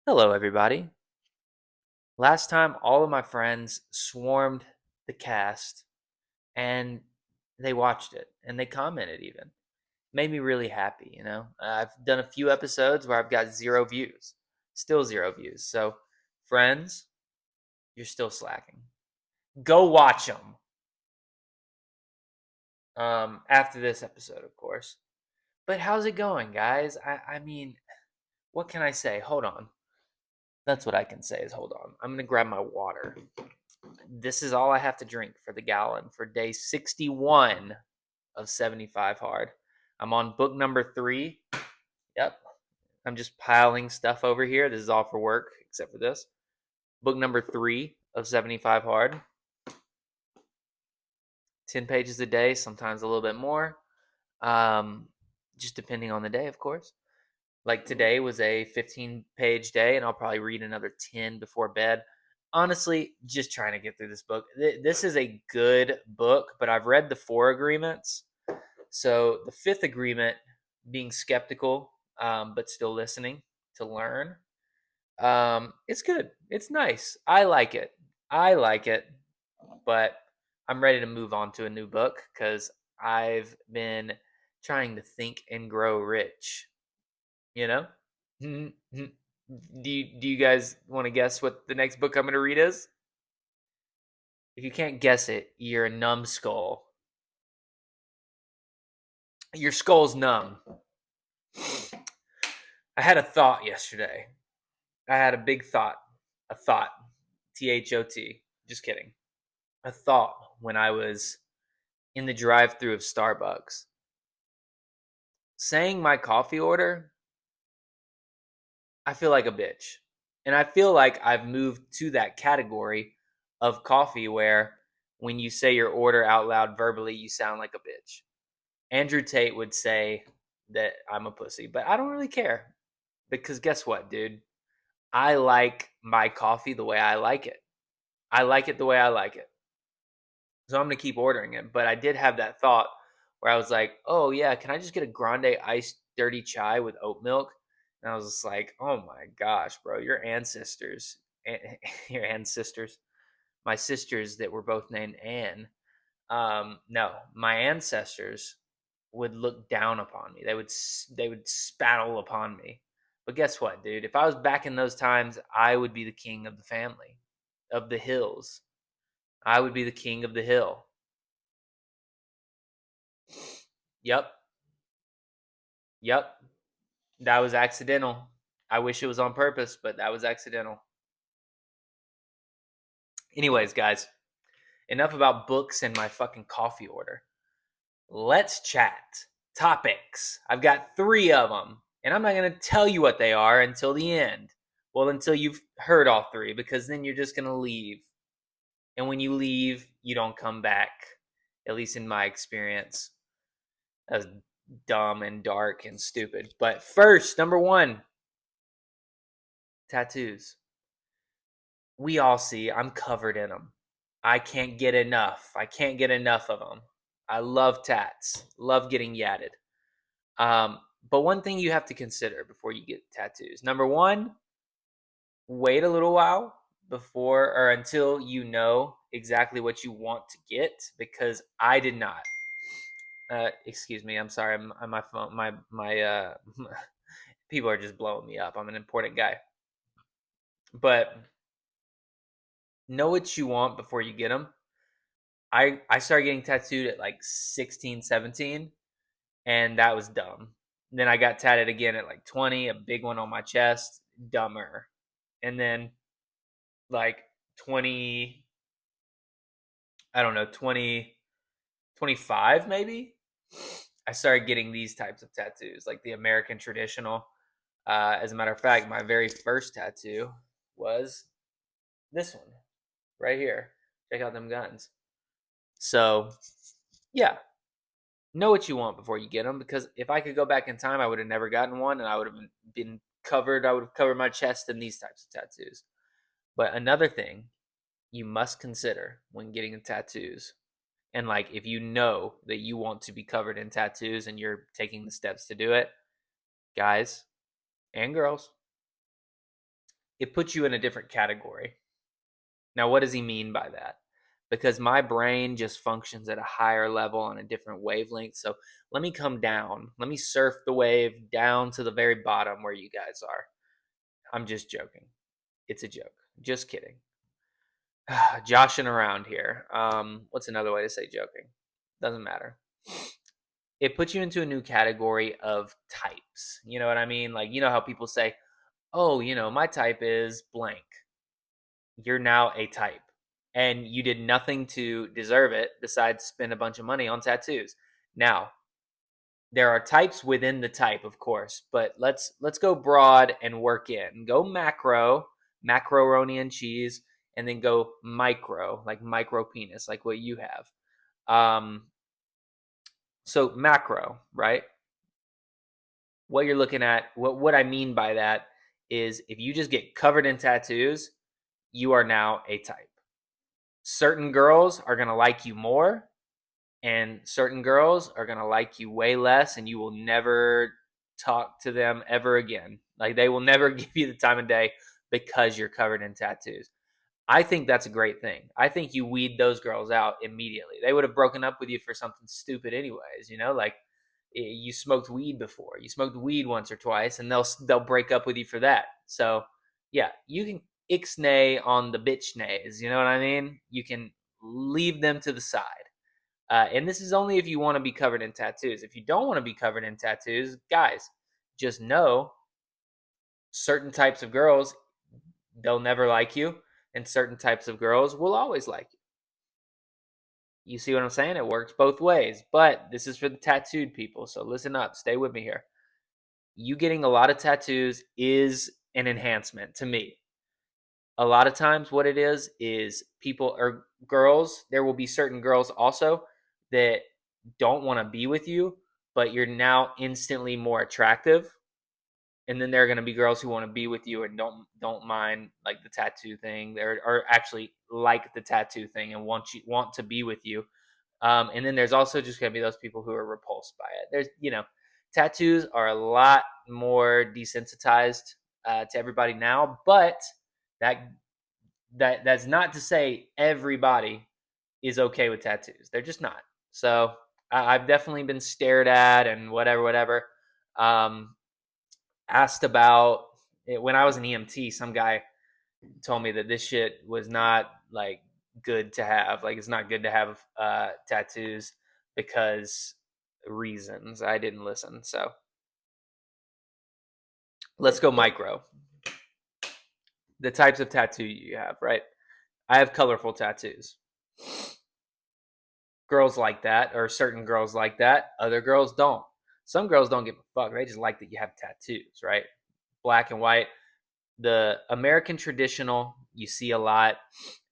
Hello, everybody. Last time, all of my friends swarmed the cast and they watched it and they commented even. Made me really happy. I've done a few episodes where I've got 0 views, still 0 views. So, friends, you're still slacking. Go watch them after this episode, of course. But how's it going, guys? I mean, what can I say? Hold on. That's what I can say is hold on. I'm going to grab my water. This is all I have to drink for the gallon for day 61 of 75 hard. I'm on book number 3. Yep. I'm just piling stuff over here. This is all for work, except for this. Book number 3 of 75 hard. 10 pages a day, sometimes a little bit more. Just depending on the day, of course. Like today was a 15-page day, and I'll probably read another 10 before bed. Honestly, just trying to get through this book. This is a good book, but I've read the 4 agreements. So the 5th agreement, being skeptical, but still listening to learn. It's good. It's nice. I like it. But I'm ready to move on to a new book because I've been trying to think and grow rich. You know? Do you guys want to guess what the next book I'm going to read is? If you can't guess it, you're a numbskull. Your skull's numb. I had a thought yesterday. I had a big thought. A thought. THOT. Just kidding. A thought when I was in the drive-thru of Starbucks. Saying my coffee order, I feel like a bitch. And I feel like I've moved to that category of coffee where when you say your order out loud verbally, you sound like a bitch. Andrew Tate would say that I'm a pussy, but I don't really care because guess what, dude? I like my coffee the way I like it. I like it the way I like it. So I'm going to keep ordering it. But I did have that thought where I was like, oh, yeah, can I just get a grande iced dirty chai with oat milk? And I was just like, oh my gosh, bro, your ancestors, your ancestors, my sisters that were both named Anne. No, my ancestors would look down upon me. They would spattle upon me. But guess what, dude? If I was back in those times, I would be the king of the family, of the hills. I would be the king of the hill. Yep. Yep. That was accidental. I wish it was on purpose, but that was accidental. Anyways, guys, enough about books and my fucking coffee order. Let's chat. Topics. I've got 3 of them, and I'm not going to tell you what they are until the end. Well, until you've heard all 3, because then you're just going to leave. And when you leave, you don't come back, at least in my experience. That was dumb and dark and stupid. But first, number 1, tattoos. We all see I'm covered in them. I can't get enough. I can't get enough of them. I love tats. Love getting yatted. But one thing you have to consider before you get tattoos. Number 1, wait a little while before or until you know exactly what you want to get, because I did not. Excuse me. I'm sorry. I'm my phone. My people are just blowing me up. I'm an important guy. But know what you want before you get them. I started getting tattooed at like 16, 17, and that was dumb. Then I got tatted again at like 20, a big one on my chest, dumber. And then like 20, I don't know, 20, 25 maybe. I started getting these types of tattoos, like the American traditional. As a matter of fact, my very first tattoo was this one right here. Check out them guns. So, yeah, know what you want before you get them, because if I could go back in time, I would have never gotten one, and I would have been covered. I would have covered my chest in these types of tattoos. But another thing you must consider when getting the tattoos, and like if you know that you want to be covered in tattoos and you're taking the steps to do it, guys and girls, it puts you in a different category. Now, what does he mean by that? Because my brain just functions at a higher level on a different wavelength. So let me come down. Let me surf the wave down to the very bottom where you guys are. I'm just joking. It's a joke. Just kidding. Joshing around here. What's another way to say joking? Doesn't matter. It puts you into a new category of types. You know what I mean? Like, you know how people say, oh, my type is blank. You're now a type. And you did nothing to deserve it besides spend a bunch of money on tattoos. Now, there are types within the type, of course, but let's go broad and work in. Go macaroni and cheese, and then go micro, like micro penis, like what you have. So macro, right? What you're looking at, what I mean by that is if you just get covered in tattoos, you are now a type. Certain girls are going to like you more, and certain girls are going to like you way less, and you will never talk to them ever again. Like, they will never give you the time of day because you're covered in tattoos. I think that's a great thing. I think you weed those girls out immediately. They would have broken up with you for something stupid anyways, like you smoked weed before. You smoked weed once or twice, and they'll break up with you for that. So, yeah, you can ixnay on the bitch nays, you know what I mean? You can leave them to the side. And this is only if you want to be covered in tattoos. If you don't want to be covered in tattoos, guys, just know certain types of girls, they'll never like you, and certain types of girls will always like you. You see what I'm saying? It works both ways. But this is for the tattooed people, so listen up. Stay with me here. You getting a lot of tattoos is an enhancement to me. A lot of times what it is people or girls, there will be certain girls also that don't want to be with you, but you're now instantly more attractive. And then there are going to be girls who want to be with you and don't mind like the tattoo thing, or actually like the tattoo thing and want to be with you. And then there's also just going to be those people who are repulsed by it. Tattoos are a lot more desensitized to everybody now, but that that's not to say everybody is okay with tattoos. They're just not. So I've definitely been stared at and whatever. Um, Asked about it when I was an EMT. Some guy told me that this shit was not like good to have. Like, it's not good to have tattoos because reasons. I didn't listen. So let's go micro. The types of tattoo you have, right? I have colorful tattoos. Girls like that, or certain girls like that. Other girls don't. Some girls don't give a fuck. They just like that you have tattoos, right? Black and white. The American traditional, you see a lot.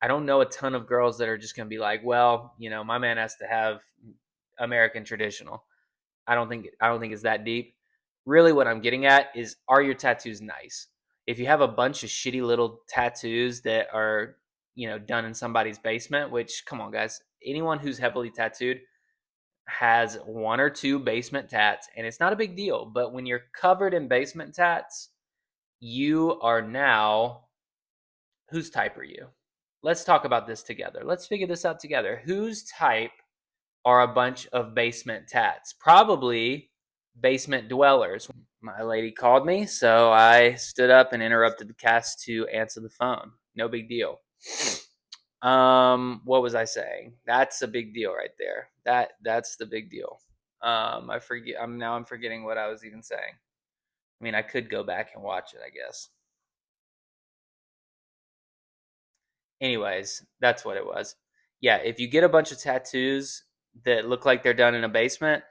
I don't know a ton of girls that are just going to be like, well, my man has to have American traditional. I don't think it's that deep. Really, what I'm getting at is, are your tattoos nice? If you have a bunch of shitty little tattoos that are, done in somebody's basement, which, come on, guys, anyone who's heavily tattooed has one or two basement tats, and it's not a big deal. But when you're covered in basement tats, you are now, whose type are you? Let's talk about this together. Let's figure this out together. Whose type are a bunch of basement tats? Probably basement dwellers. My lady called me, so I stood up and interrupted the cast to answer the phone. No big deal. What was I saying? That's a big deal right there. That's the big deal. I forget. I'm forgetting what I was even saying. I mean, I could go back and watch it, I guess. Anyways, that's what it was. Yeah, if you get a bunch of tattoos that look like they're done in a basement,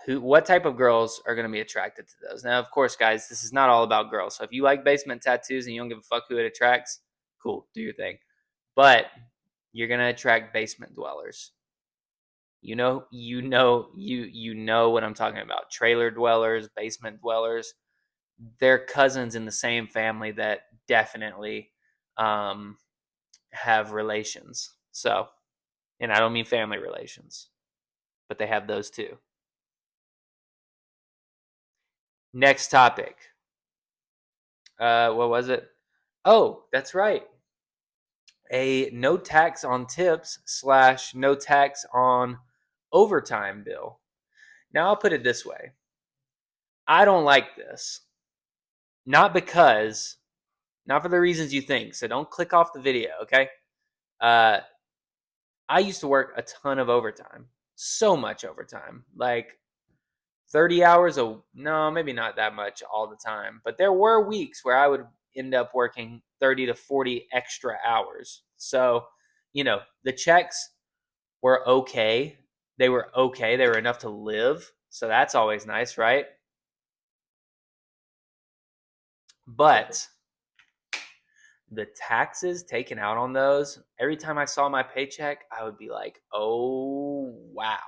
what type of girls are going to be attracted to those? Now, of course, guys, this is not all about girls. So if you like basement tattoos and you don't give a fuck who it attracts, cool, do your thing. But you're going to attract basement dwellers. You know what I'm talking about. Trailer dwellers, basement dwellers. They're cousins in the same family that definitely have relations. So, and I don't mean family relations, but they have those too. Next topic. What was it? Oh, that's right. A no tax on tips / no tax on overtime bill. Now I'll put it this way. I don't like this. Not because, not for the reasons you think. So don't click off the video, okay? Uh, I used to work a ton of overtime. So much overtime. Like 30 hours no, maybe not that much all the time, but there were weeks where I would end up working 30 to 40 extra hours. So, the checks were okay. They were okay. They were enough to live. So that's always nice, right? But the taxes taken out on those, every time I saw my paycheck, I would be like, oh, wow,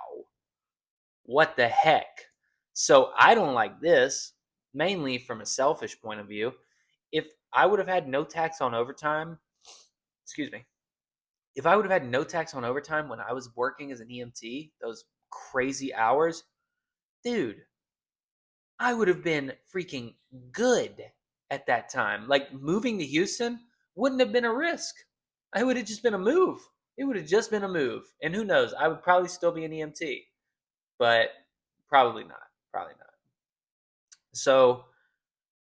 what the heck? So I don't like this, mainly from a selfish point of view. If I would have had no tax on overtime, excuse me, if I would have had no tax on overtime when I was working as an EMT, those crazy hours, dude, I would have been freaking good at that time. Like moving to Houston wouldn't have been a risk. I would have just been a move. It would have just been a move. And who knows? I would probably still be an EMT, but probably not. Probably not. So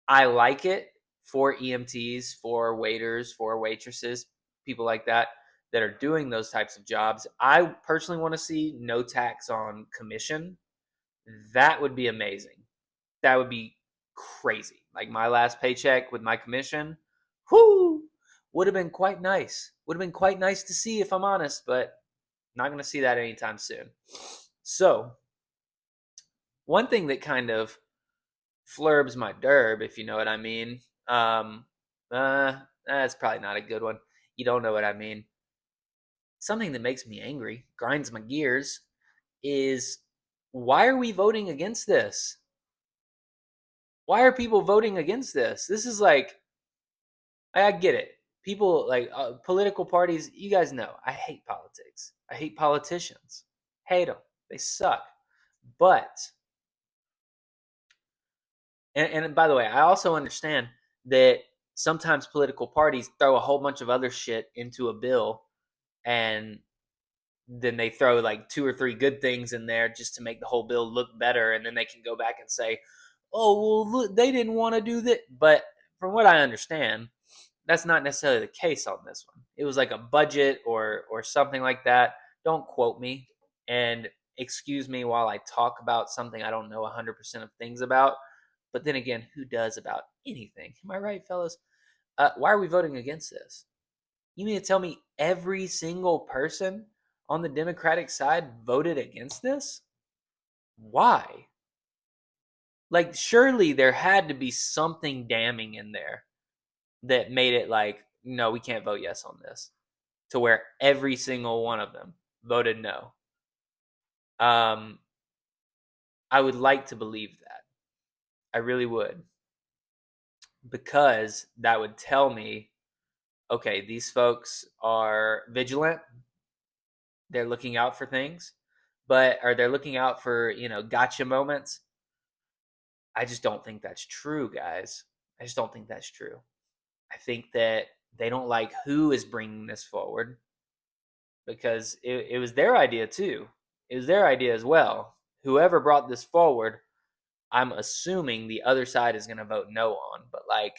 I like it for EMTs, for waiters, for waitresses, people like that are doing those types of jobs. I personally want to see no tax on commission. That would be amazing. That would be crazy. Like my last paycheck with my commission, whoo, would have been quite nice. Would have been quite nice to see, if I'm honest, but not going to see that anytime soon. So, one thing that kind of flurbs my derb, if you know what I mean, that's probably not a good one. You don't know what I mean. Something that makes me angry, grinds my gears, is why are we voting against this? Why are people voting against this? This is like, I get it. People like political parties, you guys know, I hate politics. I hate politicians. Hate them. They suck. But, and by the way, I also understand that sometimes political parties throw a whole bunch of other shit into a bill, and then they throw like 2 or 3 good things in there just to make the whole bill look better, and then they can go back and say, oh, well, look, they didn't want to do that. But from what I understand, that's not necessarily the case on this one. It was like a budget or something like that. Don't quote me, and excuse me while I talk about something I don't know 100% of things about. But then again, who does about anything? Am I right, fellas? Why are we voting against this? You mean to tell me every single person on the Democratic side voted against this? Why? Like, surely there had to be something damning in there that made it like, no, we can't vote yes on this, to where every single one of them voted no. Um, I would like to believe that. I really would. Because that would tell me, okay, these folks are vigilant. They're looking out for things, but are they looking out for, gotcha moments? I just don't think that's true, guys. I just don't think that's true. I think that they don't like who is bringing this forward, because it was their idea too. It was their idea as well. Whoever brought this forward, I'm assuming the other side is going to vote no on. But like,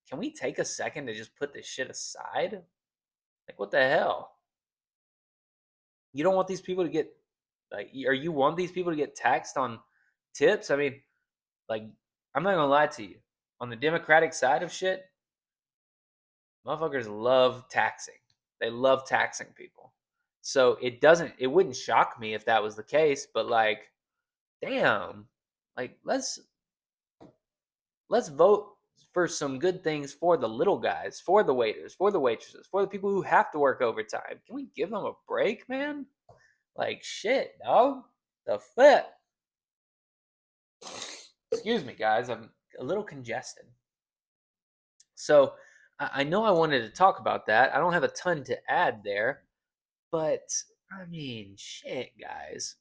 can we take a second to just put this shit aside? Like, what the hell? You don't want these people to get, like, or you want these people to get taxed on tips? I mean, like, I'm not gonna lie to you. On the Democratic side of shit, motherfuckers love taxing. They love taxing people. So it wouldn't shock me if that was the case, but like, damn, like let's vote for some good things for the little guys, for the waiters, for the waitresses, for the people who have to work overtime. Can we give them a break, man? Like, shit, dog. The fuck? Excuse me, guys. I'm a little congested. So I know I wanted to talk about that. I don't have a ton to add there, but I mean, shit, guys.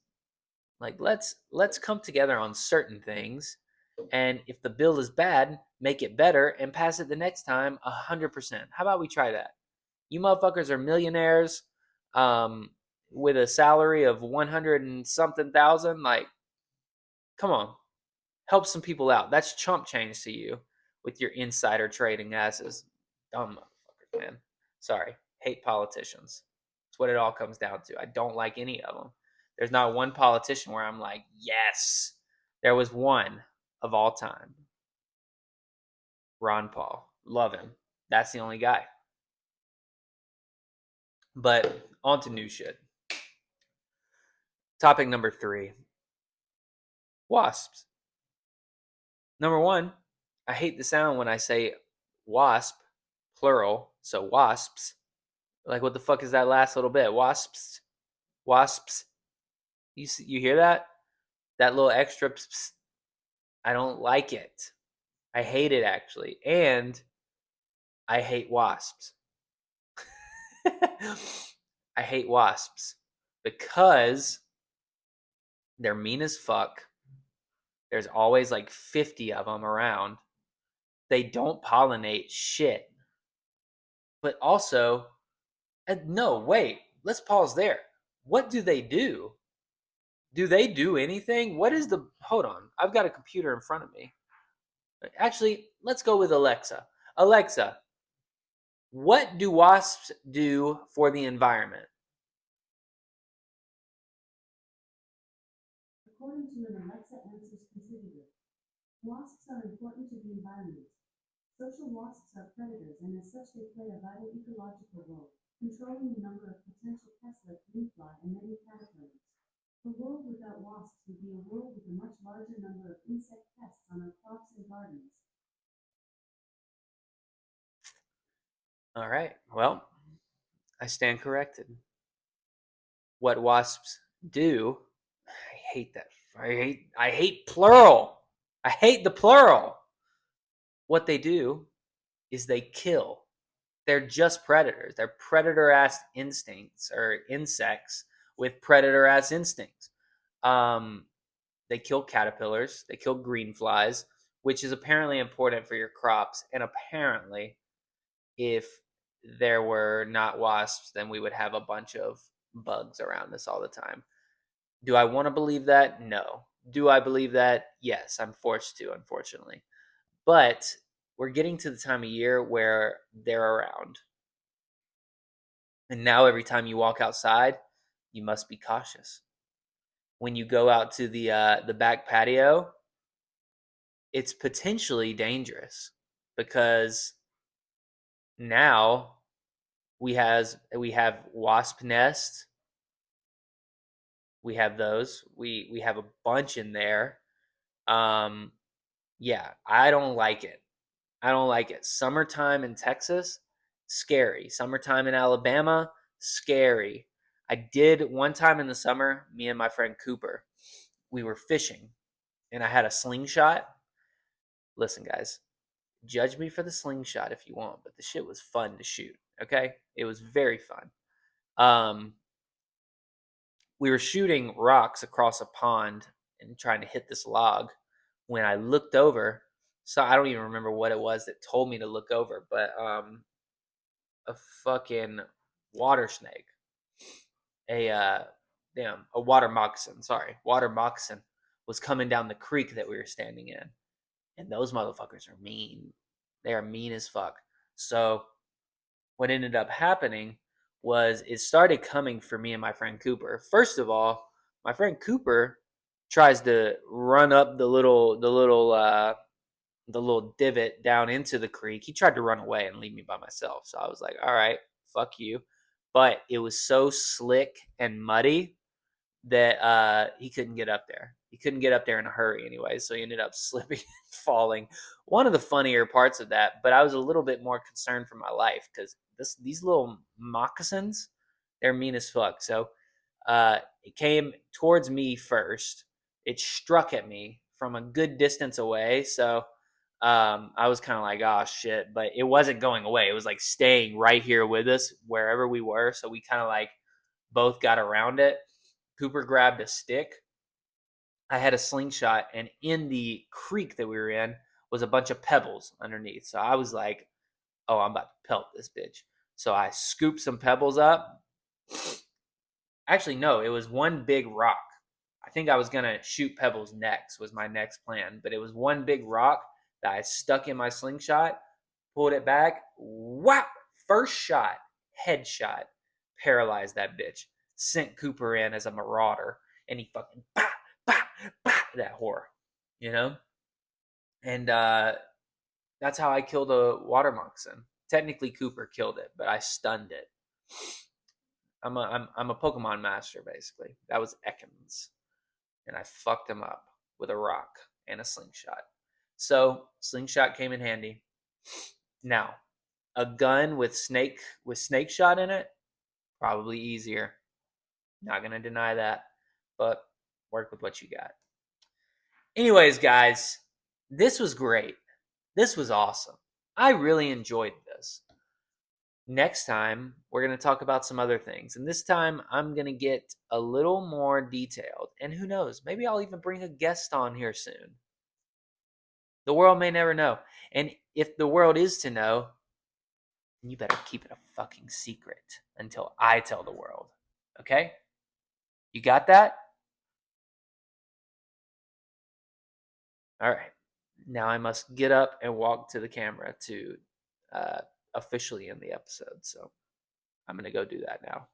Like, let's come together on certain things, and if the bill is bad, make it better, and pass it the next time 100%. How about we try that? You motherfuckers are millionaires with a salary of 100 and something thousand. Like, come on, help some people out. That's chump change to you with your insider trading asses. Dumb motherfuckers, man. Sorry. Hate politicians. That's what it all comes down to. I don't like any of them. There's not one politician where I'm like, yes. There was one of all time. Ron Paul. Love him. That's the only guy. But on to new shit. Topic number 3. Wasps. Number 1, I hate the sound when I say wasp, plural, so wasps. Like, what the fuck is that last little bit? Wasps, wasps. You hear that? That little extra. Pss, I don't like it. I hate it actually, and I hate wasps. I hate wasps because they're mean as fuck. There's always like 50 of them around. They don't pollinate shit. But also, no, wait, let's pause there. What do they do? Do they do anything? What is the. Hold on. I've got a computer in front of me. Actually, let's go with Alexa. Alexa, what do wasps do for the environment? According to an Alexa Answers contributor, wasps are important to the environment. Social wasps are predators, and as such they play a vital ecological role, controlling the number of potential pests like greenfly and many caterpillars. A world without wasps would be a world with a much larger number of insect pests on our crops and gardens. All right. Well, I stand corrected. What wasps do, I hate that. I hate plural. I hate the plural. What they do is they kill. They're just predators. They're predator ass instincts or insects with predator ass instincts. They kill caterpillars, they kill green flies, which is apparently important for your crops. And apparently, if there were not wasps, then we would have a bunch of bugs around us all the time. Do I want to believe that? No. Do I believe that? Yes, I'm forced to, unfortunately. But we're getting to the time of year where they're around. And now every time you walk outside, you must be cautious. When you go out to the back patio, it's potentially dangerous because now we have wasp nests. We have those. We have a bunch in there. Um, yeah, I don't like it. I don't like it. Summertime in Texas, scary. Summertime in Alabama, scary. I did one time in the summer, me and my friend Cooper, we were fishing and I had a slingshot. Listen, guys, judge me for the slingshot if you want, but the shit was fun to shoot. Okay? It was very fun. Um, we were shooting rocks across a pond and trying to hit this log when I looked over. So I don't even remember what it was that told me to look over, but a fucking water snake, a a water moccasin. Sorry, water moccasin was coming down the creek that we were standing in, and those motherfuckers are mean. They are mean as fuck. So what ended up happening was it started coming for me and my friend Cooper. First of all, my friend Cooper tries to run up the little divot down into the creek. He tried to run away and leave me by myself. So I was like, all right, fuck you. But it was so slick and muddy that he couldn't get up there. He couldn't get up there in a hurry anyway. So he ended up slipping and falling. One of the funnier parts of that, but I was a little bit more concerned for my life because these little moccasins, they're mean as fuck. So it came towards me first. It struck at me from a good distance away. So I was kind of like, oh shit, but it wasn't going away. It was like staying right here with us wherever we were. So we kind of like both got around it. Cooper grabbed a stick. I had a slingshot, and in the creek that we were in was a bunch of pebbles underneath. So I was like, oh, I'm about to pelt this bitch. So I scooped some pebbles up. Actually, no, it was one big rock. I think I was going to shoot pebbles next, was my next plan. But it was one big rock that I stuck in my slingshot, pulled it back, whap! First shot, headshot, paralyzed that bitch. Sent Cooper in as a marauder, and he fucking bah, bah, bah, that whore, you know? And that's how I killed a water moccasin. Technically, Cooper killed it, but I stunned it. I'm a Pokemon master, basically. That was Ekans, and I fucked him up with a rock and a slingshot. So slingshot came in handy. Now, a gun with snake shot in it, probably easier. Not gonna deny that, but work with what you got. Anyways, guys, this was great. This was awesome. I really enjoyed this. Next time, we're going to talk about some other things. And this time, I'm going to get a little more detailed. And who knows, maybe I'll even bring a guest on here soon. The world may never know. And if the world is to know, then you better keep it a fucking secret until I tell the world. Okay? You got that? All right. Now I must get up and walk to the camera to officially end the episode. So I'm going to go do that now.